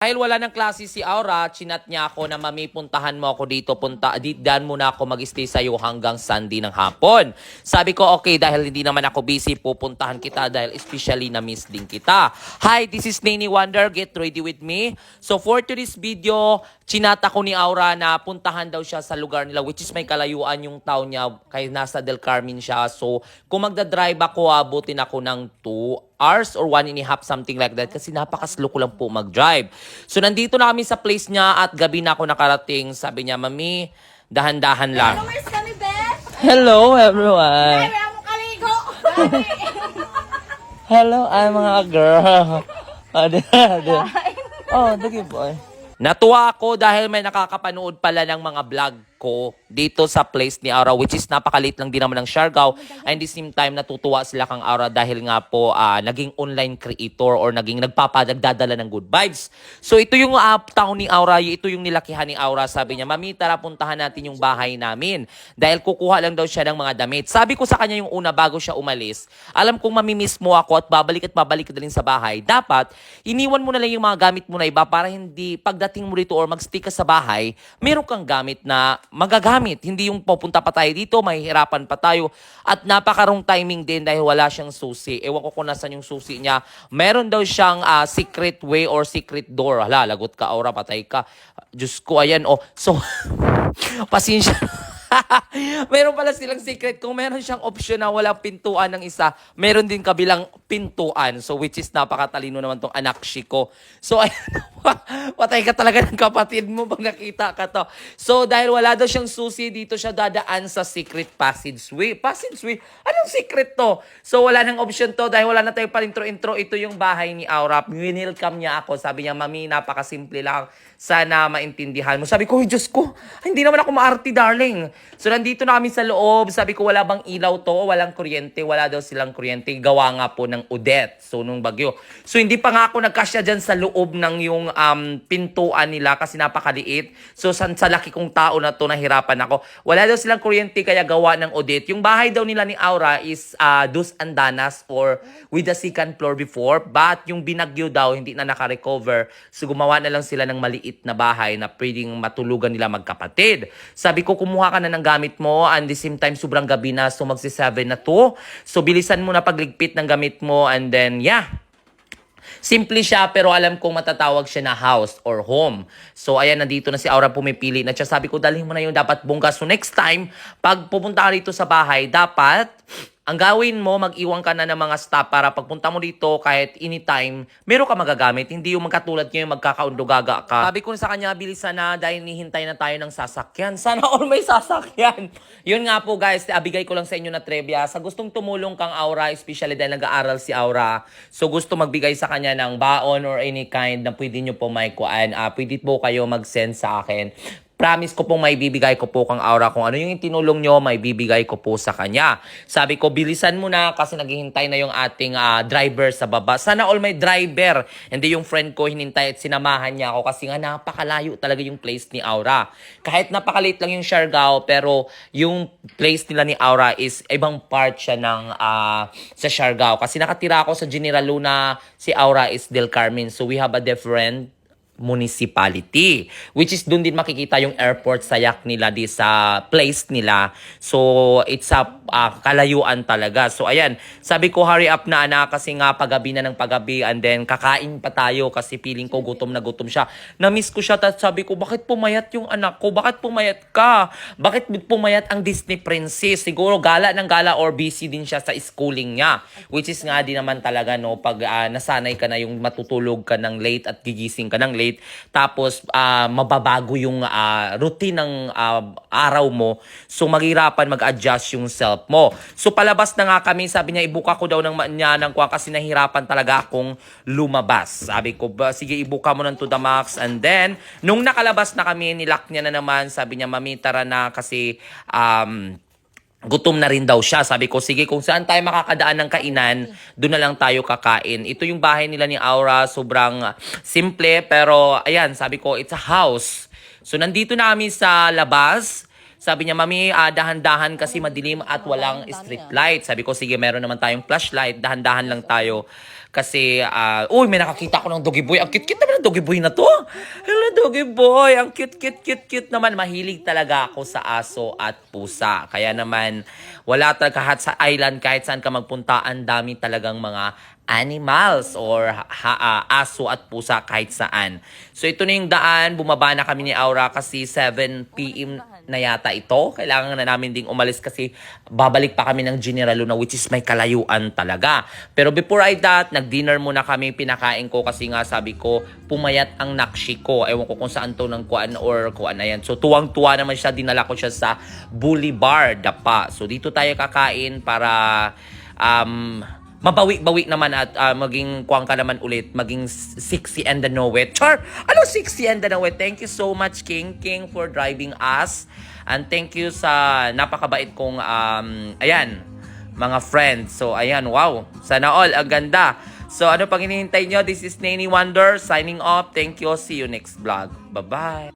Dahil wala ng klase si Aura, chinat niya ako na mami, puntahan mo ako dito, daan muna ako mag-stay sa'yo hanggang Sunday ng hapon. Sabi ko, okay, dahil hindi naman ako busy, pupuntahan kita dahil especially na-miss din kita. Hi, this is Nini Wonder, get ready with me. So for today's video, chinat ako ni Aura na puntahan daw siya sa lugar nila, which is may kalayuan yung town niya, kaya nasa Del Carmen siya. So kung magdadrive ako, abutin ako ng 2 hours or 1.5, something like that. Kasi napakaslow ko lang po mag-drive. So, nandito na kami sa place niya at gabi na ako nakarating. Sabi niya, Mami, dahan-dahan lang. Hello, Miss kami, Beth. Hello, everyone. Ay, wala mo kaligo. Hello, I'm mga girl. Oh, dagi boy. Natuwa ako dahil may nakakapanood pala ng mga vlog ko dito sa place ni Aura, which is napakalit lang din naman ng Siargao. And the same time, natutuwa sila kang Aura dahil nga po naging online creator or naging nagdadala ng good vibes. So ito yung taon ni Aura, ito yung nilakihan ni Aura. Sabi niya, Mami, tara puntahan natin yung bahay namin. Dahil kukuha lang daw siya ng mga damit. Sabi ko sa kanya yung una bago siya umalis, alam kong mamimiss mo ako at babalik ka din sa bahay. Dapat, iniwan mo na lang yung mga gamit mo na iba para hindi pagdating mo dito or magstay ka sa bahay, meron kang gamit na magagamit. Hindi yung pupunta pa tayo dito, mahihirapan pa tayo. At napakarong timing din dahil wala siyang susi. Ewan ko kung nasan yung susi niya. Meron daw siyang secret way or secret door. Hala, lagot ka, Aura, patay ka. Diyos ko, ayan, oh. So, pasensya. Meron pala silang secret. Kung meron siyang option na walang pintuan ng isa, meron din kabilang pintuan. So, which is napakatalino naman tong anak ko. So, ayun, patay ka talaga ng kapatid mo pag nakita ka to. So, dahil wala daw siyang susi, dito siya dadaan sa secret passageway. Passageway? Anong secret to? So, wala nang option to dahil wala na tayong palintro-intro. Ito yung bahay ni Aura. Winilcome niya ako. Sabi niya, Mami, napakasimple lang. Sana maintindihan mo. Sabi ko, Diyos ko, hindi naman ako maarte, darling. So, nandito na kami sa loob. Sabi ko, wala bang ilaw to? Walang kuryente. Wala daw silang kuryente. Gawa nga po ng Odette. So, nung bagyo. So, hindi pa nga ako nagkasya dyan sa loob ng yung pintuan nila kasi napakaliit. So, sa laki kong tao na to, nahirapan ako. Wala daw silang kuryente kaya gawa ng Odette. Yung bahay daw nila ni Aura is dos andanas or with the second floor before. But yung binagyo daw, hindi na nakarecover. So, gumawa na lang sila ng maliit na bahay na pwedeng matulugan nila magkapatid. Sabi ko, kumuha ka na ng gamit mo and the same time, sobrang gabi na. So, magsi-7 na to. So, bilisan mo na pagligpit ng gamit mo and then, yeah. Simple siya pero alam kong matatawag siya na house or home. So ayan, nandito na si Aura, pumipili na siya. Sabi ko, dalhin mo na yung dapat bongga. So next time, pag pupunta ka dito sa bahay, dapat ang gawin mo, mag-iwan ka na ng mga stop para pagpunta mo dito kahit anytime, meron ka magagamit. Hindi yung magkatulad nyo yung magkakaundugaga ka. Sabi ko sa kanya, bilisan na dahil nihintay na tayo ng sasakyan. Sana all may sasakyan. Yun nga po guys, bigay ko lang sa inyo na trivia. Sa gustong tumulong kang Aura, especially dahil nag-aaral si Aura, so gusto magbigay sa kanya ng baon or any kind na pwede nyo po may kuan. Pwede po kayo mag-send sa akin. Promise ko pong may bibigay ko po kang Aura. Kung ano yung tinulong nyo, may bibigay ko po sa kanya. Sabi ko, bilisan mo na kasi naghihintay na yung ating driver sa baba. Sana all may driver. Hindi yung friend ko hinintay at sinamahan niya ako kasi nga napakalayo talaga yung place ni Aura. Kahit napakaliit lang yung Siargao, pero yung place nila ni Aura is ibang part siya ng sa Siargao. Kasi nakatira ako sa General Luna, si Aura is Del Carmen. So we have a different municipality, which is doon din makikita yung airport sa yak nila di sa place nila. So it's a kalayuan talaga. So ayan, sabi ko hurry up na anak kasi nga paggabi na ng paggabi and then kakain pa tayo kasi feeling ko gutom na gutom siya. Na-miss ko siya at sabi ko, bakit pumayat yung anak ko? Bakit pumayat ka? Bakit pumayat ang Disney princess? Siguro gala ng gala or busy din siya sa schooling niya, which is nga di naman talaga no pag nasanay ka na yung matutulog ka ng late at gigising ka ng late. Tapos mababago yung routine ng araw mo. So maghirapan mag-adjust yung self mo. So palabas na nga kami, sabi niya ibuka ko daw ng kuha kasi nahirapan talaga akong lumabas. Sabi ko, sige ibuka mo ng to the max. And then, nung nakalabas na kami, nilock niya na naman. Sabi niya, Mami, tara na kasi gutom na rin daw siya. Sabi ko, sige, kung saan tayo makakadaan ng kainan, doon na lang tayo kakain. Ito yung bahay nila ni Aura. Sobrang simple, pero ayan, sabi ko, it's a house. So, nandito na kami sa labas. Sabi niya, Mami, dahan-dahan kasi madilim at walang street light. Sabi ko, sige, meron naman tayong flashlight. Dahan-dahan lang tayo. Kasi, uy, may nakakita ko ng doggy boy. Ang cute-cute naman ng doggy boy na to. Hello, doggy boy. Ang cute naman. Mahilig talaga ako sa aso at pusa. Kaya naman, wala talaga kahit sa island, kahit saan ka magpunta, ang dami talagang mga animals or aso at pusa kahit saan. So ito na yung daan, bumaba na kami ni Aura kasi 7 PM na yata ito. Kailangan na namin ding umalis kasi babalik pa kami ng General Luna, which is may kalayuan talaga. Pero before that, nag-dinner muna kami, pinakain ko kasi nga sabi ko, pumayat ang nakshi ko. Ewan ko kung saan to ng kuan or kuan na yan. So tuwang-tuwa naman siya, dinala ko siya sa Boulevard, Dapa. So dito tayo kakain para mabawi-bawi naman at maging kuwang ka naman ulit, maging sexy and know it. Char! Ano sexy and know it? Thank you so much, King, for driving us. And thank you sa napakabait kong, ayan, mga friends. So, ayan, wow. Sana all, ang ganda. So, ano pang hinihintay nyo? This is Nani Wonder, signing off. Thank you. See you next vlog. Bye-bye.